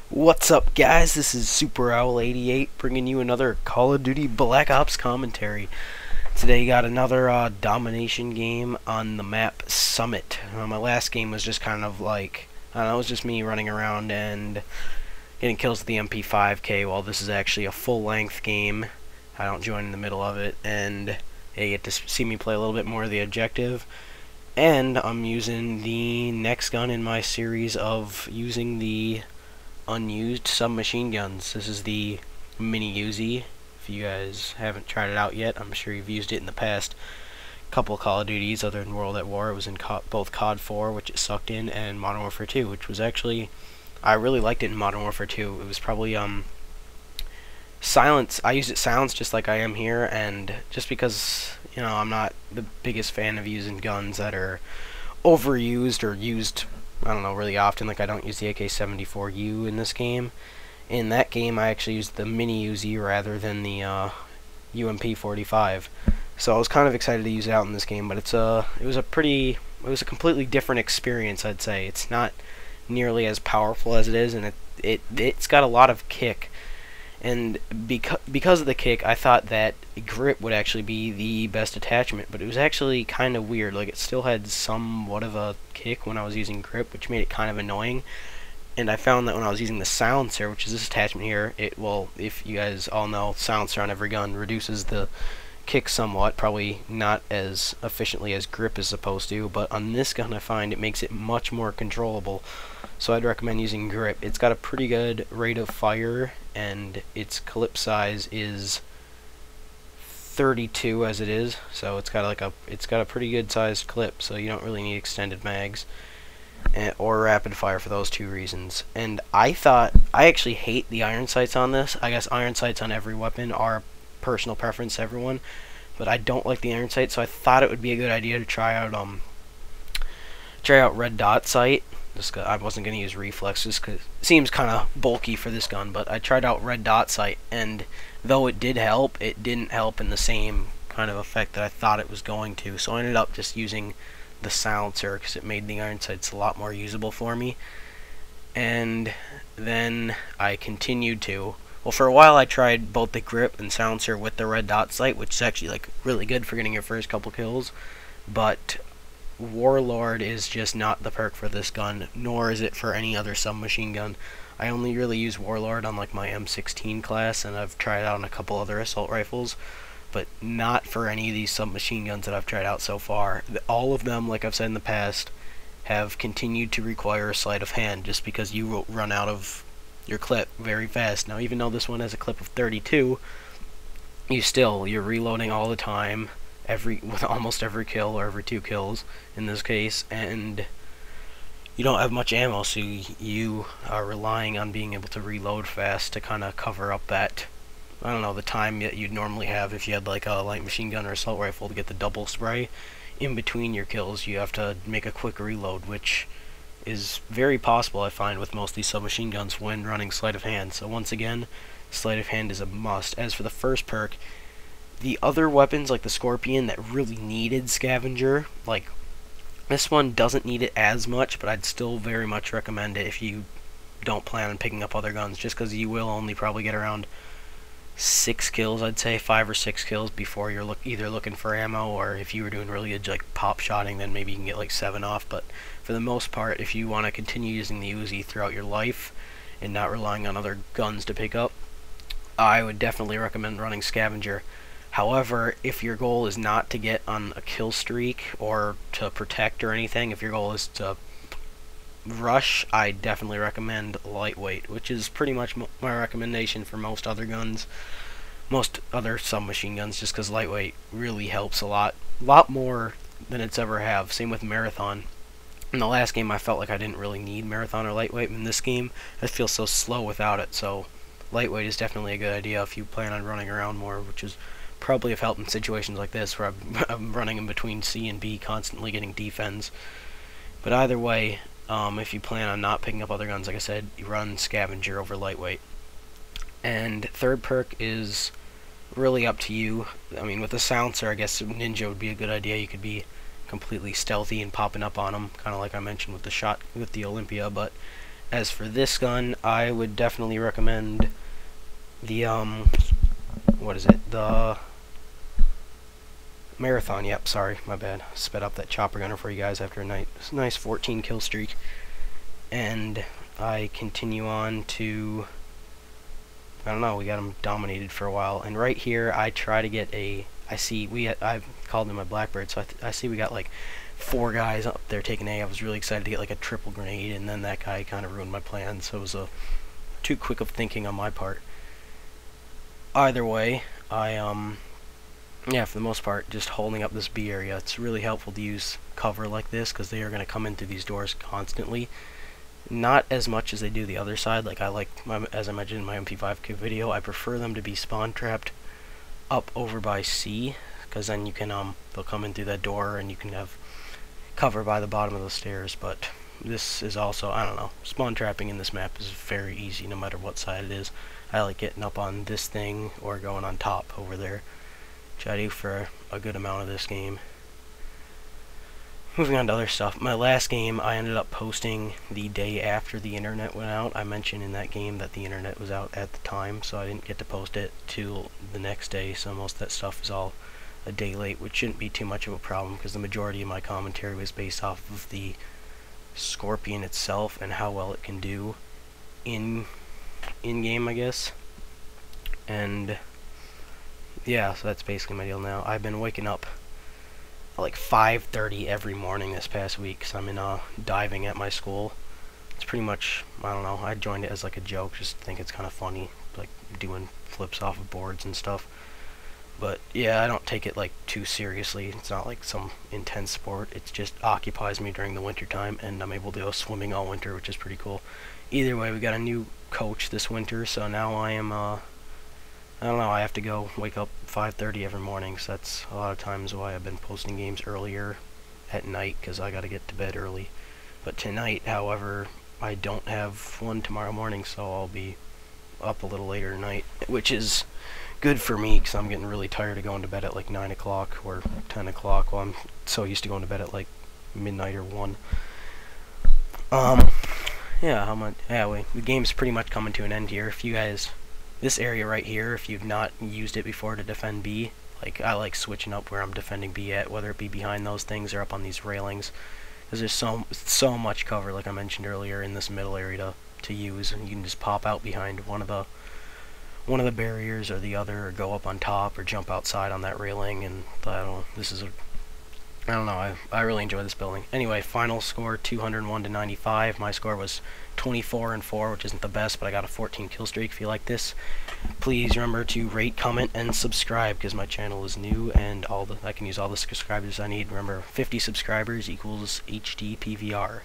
What's up, guys? This is Super Owl 88 bringing you another Call of Duty Black Ops commentary. Today, got another Domination game on the map Summit. My last game was just kind of like, I don't know, it was just me running around and getting kills with the MP5K, while this is actually a full-length game. I don't join in the middle of it, and you get to see me play a little bit more of the objective. And I'm using the next gun in my series of using the unused submachine guns. This is the mini Uzi. If you guys haven't tried it out yet, I'm sure you've used it in the past couple of Call of Duties other than World at War. It was in both COD 4, which it sucked in, and Modern Warfare 2, which was actually, I really liked it in Modern Warfare 2. It was probably silence. I used it silenced just like I am here, and just because, you know, I'm not the biggest fan of using guns that are overused or used, I don't know, really often. Like, I don't use the AK-74U in this game. In that game, I actually used the mini Uzi rather than the UMP-45. So I was kind of excited to use it out in this game, but it was a completely different experience, I'd say. It's not nearly as powerful as it is, and it's got a lot of kick. And because of the kick, I thought that grip would actually be the best attachment, but it was actually kind of weird. Like, it still had somewhat of a kick when I was using grip, which made it kind of annoying. And I found that when I was using the silencer, which is this attachment here, well, if you guys all know, silencer on every gun reduces the kick somewhat, probably not as efficiently as grip is supposed to, but on this gun I find it makes it much more controllable. So I'd recommend using grip. It's got a pretty good rate of fire, and its clip size is 32 as it is, so it's got a pretty good sized clip, so you don't really need extended mags or rapid fire for those two reasons. And I actually hate the iron sights on this. I guess iron sights on every weapon are personal preference to everyone, but I don't like the iron sight, so I thought it would be a good idea to try out red dot sight. I wasn't going to use reflex just because it seems kind of bulky for this gun, but I tried out red dot sight, and though it did help, it didn't help in the same kind of effect that I thought it was going to. So I ended up just using the silencer because it made the iron sights a lot more usable for me. And then I continued to, well, for a while I tried both the grip and silencer with the red dot sight, which is actually like really good for getting your first couple kills, but Warlord is just not the perk for this gun, nor is it for any other submachine gun. I only really use Warlord on like my M16 class, and I've tried out on a couple other assault rifles, but not for any of these submachine guns that I've tried out so far. All of them, like I've said in the past, have continued to require a sleight of hand just because you will run out of your clip very fast. Now, even though this one has a clip of 32, you're reloading all the time, with almost every kill, or every 2 kills in this case, and you don't have much ammo, so you are relying on being able to reload fast to kind of cover up that, I don't know, the time that you'd normally have if you had like a light machine gun or assault rifle to get the double spray. In between your kills, you have to make a quick reload, which is very possible, I find, with most of these submachine guns when running sleight of hand. So once again, sleight of hand is a must. As for the first perk, the other weapons like the Scorpion that really needed scavenger, like this one doesn't need it as much, but I'd still very much recommend it if you don't plan on picking up other guns, just because you will only probably get around 6 kills, I'd say 5 or 6 kills before you're either looking for ammo, or if you were doing really good like pop shotting, then maybe you can get like 7 off. But for the most part, if you want to continue using the Uzi throughout your life and not relying on other guns to pick up, I would definitely recommend running scavenger. However, if your goal is not to get on a kill streak or to protect or anything, if your goal is to rush, I definitely recommend lightweight, which is pretty much my recommendation for most other guns, most other submachine guns, just because lightweight really helps a lot more than it's ever have. Same with marathon. In the last game, I felt like I didn't really need marathon or lightweight. In this game, I feel so slow without it, so lightweight is definitely a good idea if you plan on running around more, which is probably have helped in situations like this where I'm running in between C and B, constantly getting defense. But either way, if you plan on not picking up other guns, like I said, you run scavenger over lightweight. And third perk is really up to you. I mean, with the silencer, I guess ninja would be a good idea. You could be completely stealthy and popping up on them, kind of like I mentioned with the Olympia. But As for this gun, I would definitely recommend the what is it? The Marathon. Yep, sorry, my bad. Sped up that chopper gunner for you guys after a nice 14 kill streak. And I continue on to, I don't know, we got him dominated for a while. And right here, I try to get a, I've called him a Blackbird, so I see we got like 4 guys up there taking A. I was really excited to get like a triple grenade, and then that guy kind of ruined my plan, so it was too quick of thinking on my part. Either way, yeah, for the most part, just holding up this B area. It's really helpful to use cover like this, because they are going to come in through these doors constantly. Not as much as they do the other side. Like, as I mentioned in my MP5 video, I prefer them to be spawn trapped up over by C, because then you can, they'll come in through that door, and you can have cover by the bottom of the stairs. But this is also, I don't know, spawn trapping in this map is very easy, no matter what side it is. I like getting up on this thing, or going on top over there, which I do for a good amount of this game. Moving on to other stuff. My last game, I ended up posting the day after the internet went out. I mentioned in that game that the internet was out at the time, so I didn't get to post it till the next day, so most of that stuff is all a day late, which shouldn't be too much of a problem, because the majority of my commentary was based off of the Scorpion itself and how well it can do in-game, I guess. And yeah, so that's basically my deal now. I've been waking up at like 5:30 every morning this past week, because I'm in diving at my school. It's pretty much, I don't know, I joined it as like a joke, just think it's kind of funny, like doing flips off of boards and stuff. But yeah, I don't take it like too seriously. It's not like some intense sport. It just occupies me during the winter time, and I'm able to go swimming all winter, which is pretty cool. Either way, we got a new coach this winter, so now I am I don't know, I have to go wake up 5:30 every morning, so that's a lot of times why I've been posting games earlier at night, because I gotta get to bed early. But tonight, however, I don't have one tomorrow morning, so I'll be up a little later tonight, which is good for me, because I'm getting really tired of going to bed at like 9 o'clock or 10 o'clock, while I'm so used to going to bed at like midnight or 1. Yeah, the game's pretty much coming to an end here. If you guys, this area right here, if you've not used it before to defend B, like, I like switching up where I'm defending B at, whether it be behind those things or up on these railings, because there's so much cover, like I mentioned earlier, in this middle area to use, and you can just pop out behind one of the barriers or the other, or go up on top, or jump outside on that railing. And I don't know, I really enjoy this building. Anyway, final score 201 to 95. My score was 24-4, which isn't the best, but I got a 14 kill streak. If you like this, please remember to rate, comment, and subscribe, because my channel is new, and I can use all the subscribers I need. Remember, 50 subscribers equals HD PVR.